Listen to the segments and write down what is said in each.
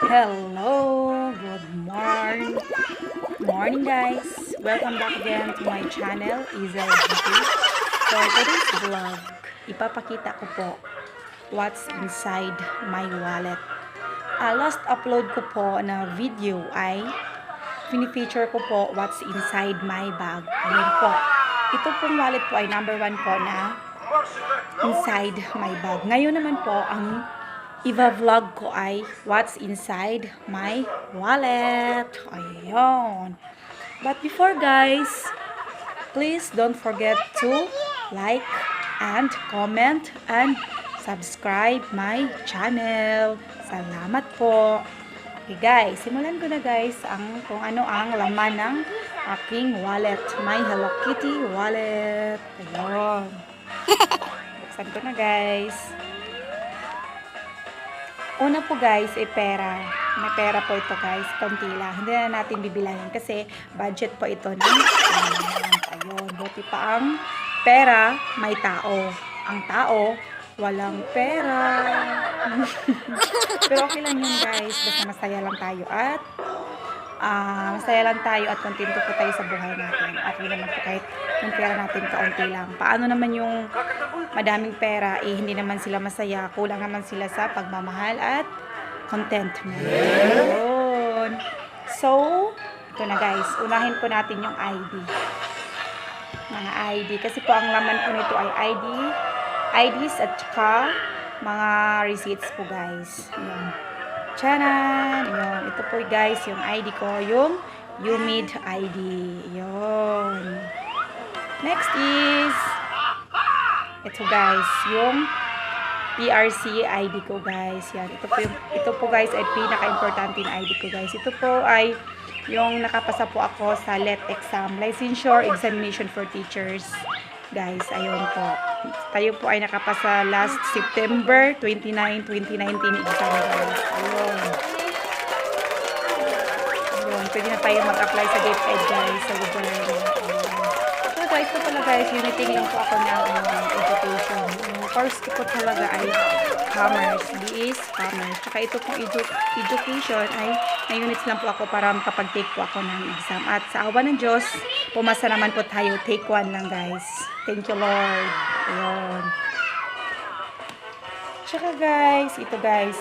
Hello, good morning guys. Welcome back again to my channel, Izel Beauty. For today's vlog, ipapakita ko po what's inside my wallet. Last upload ko po na video ay fini-feature ko po what's inside my bag. Yun po. Ito pong wallet po ay number 1 po na inside my bag. Ngayon naman po, ang i-vlog ko ay what's inside my wallet. Ayun. But before guys, please don't forget to like and comment and subscribe my channel. Salamat po. Okay guys, simulan ko na guys kung ano ang laman ng aking wallet. My Hello Kitty wallet. Ayun. Buksan ko na guys. Una po guys, pera. May pera po ito guys, konti lang. Hindi na natin bibilangin kasi budget po ito ng ayun. Buti pa ang pera, may tao. Ang tao, walang pera. Pero okay lang yun guys, basta masaya lang tayo at kontento po tayo sa buhay natin. At yun naman po kahit yung pera natin kaunti lang. Paano naman yung madaming pera, hindi naman sila masaya. Kulang naman sila sa pagmamahal at contentment. Yun. So, ito na guys. Unahin po natin yung ID. Mga ID. Kasi po ang laman po nito ay IDs at saka mga receipts po guys. Yun. Charan! Yun. Ito po guys, yung ID ko. Yung UMID ID. Yun. Next is ito guys, yung PRC ID ko guys. Yan. Ito po guys ay pinaka-importante na ID ko guys. Ito po ay yung nakapasa po ako sa LET exam, Licensure Examination for Teachers. Guys, ayun po. Tayo po ay nakapasa last September 29, 2019 exam guys. Ayun. Ayun. Pwede na tayo mag-apply sa DepEd guys, sa gobyerno. So guys, ito pala guys, uniting lang po ako ng education. Yung course ko po talaga ay commerce. BS commerce. Tsaka ito pong education ay may units lang po ako para makapag-take po ako ng exam. At sa awa ng Diyos, pumasa naman po tayo. Take 1 lang guys. Thank you Lord. Ayun. Tsaka guys, ito guys.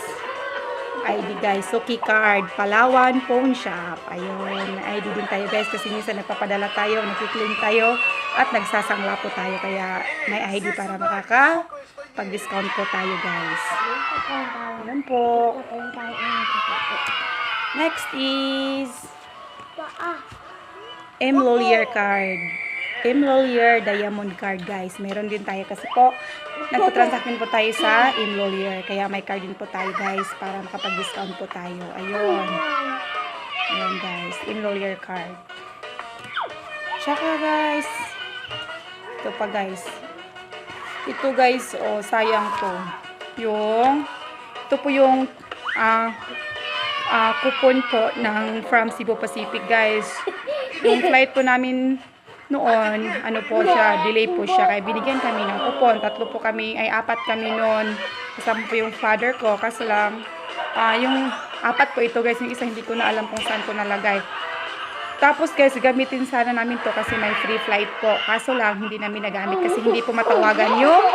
ID guys. Suki card. Palawan Phone Shop. Ayun. ID din tayo guys. Kasi minsan nagpapadala tayo, nagkikling tayo, at nagsasangla po tayo. Kaya may ID para pag-discount po tayo guys. Ayan po. Next is M-Lawyer card. M-Lawyer Diamond card guys. Meron din tayo kasi po nagpo-transaction po tayo sa M-Lawyer. Kaya may card din po tayo guys para makapag-discount po tayo. Ayun. Ayun guys. M-Lawyer card. Tsaka guys. Ito pa guys. Ito guys. Oh, sayang to. Ito po yung coupon po ng from Cebu Pacific guys. Yung flight po namin noon, delay po siya. Kaya binigyan kami ng coupon. 4 kami noon. Kasama po yung father ko. Kaso lang, yung 4 po ito guys. Yung isa hindi ko na alam kung saan ko nalagay. Tapos guys, gamitin sana namin to kasi may free flight po. Kaso lang, hindi namin nagamit kasi hindi po matawagan yung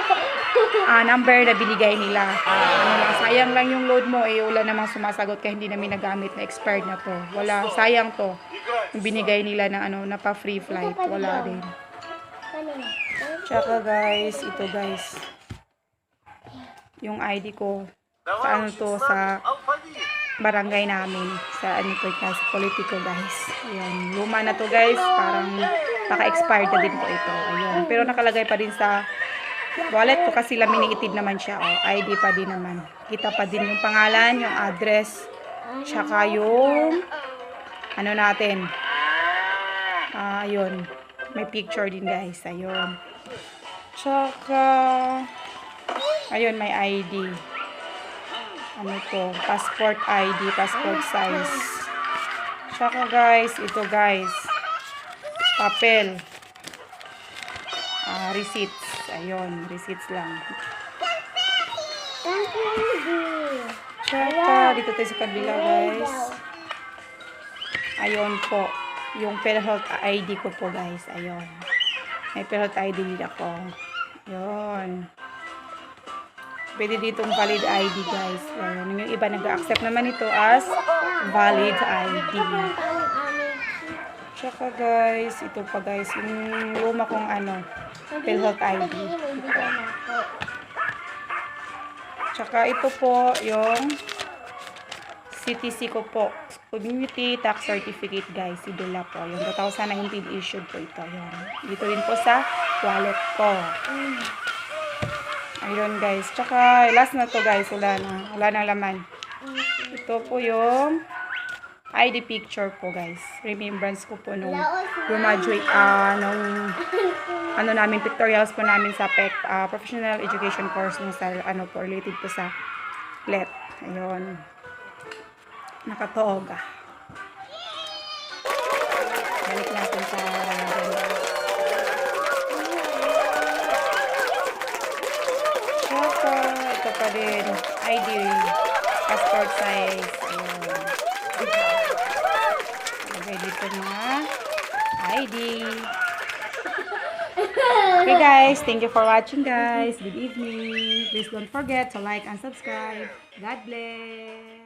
number na binigay nila. Sayang lang yung load mo. Wala namang sumasagot kaya hindi namin nagamit na expired na to. Wala, sayang to. Yung binigay nila ng na pa free flight. Wala din. Tsaka guys, ito guys. Yung ID ko. Sa barangay namin. Sa sa politiko guys. Ayan. Luma na to guys. Parang naka-expired na din po ito. Ayan. Pero nakalagay pa din sa wallet ko kasi laminated naman siya. ID pa din naman. Kita pa din yung pangalan, yung address, tsaka yung natin. Ayun. May picture din guys. Ayun. Tsaka ayun, may ID. Passport ID, passport size. Tsaka guys, ito guys. Papel. Receipts. Ayun, receipts lang. Tsaka dito tayo sa kabila, guys. Ayun po. Yung PhilHealth ID ko po, guys. Ayun. May PhilHealth ID din ako. Ayun. Pwede ditong valid ID, guys. Ayun. Yung iba nag-accept naman ito as valid ID. Tsaka, guys, ito pa, guys. Yung luma kong PhilHealth ID. Tsaka ito po yung CTC ko po. Community Tax Certificate, guys. Sidula po. Yung 2019 issued po ito. Yun. Dito rin po sa wallet ko. Ayun, guys. Tsaka last na to, guys. Wala na. Wala nang laman. Ito po yung ID picture po, guys. Remembrance ko po nung graduate nung namin pictorials po namin sa professional education course nung sa po related po sa LET. Ayun. Nakatoga. Balik natin sa Tsaka ito pa din ID passport size. Ayun. Lagay dito mga ID. Okay, guys, thank you for watching, guys. Good evening. Please don't forget to like and subscribe. God bless.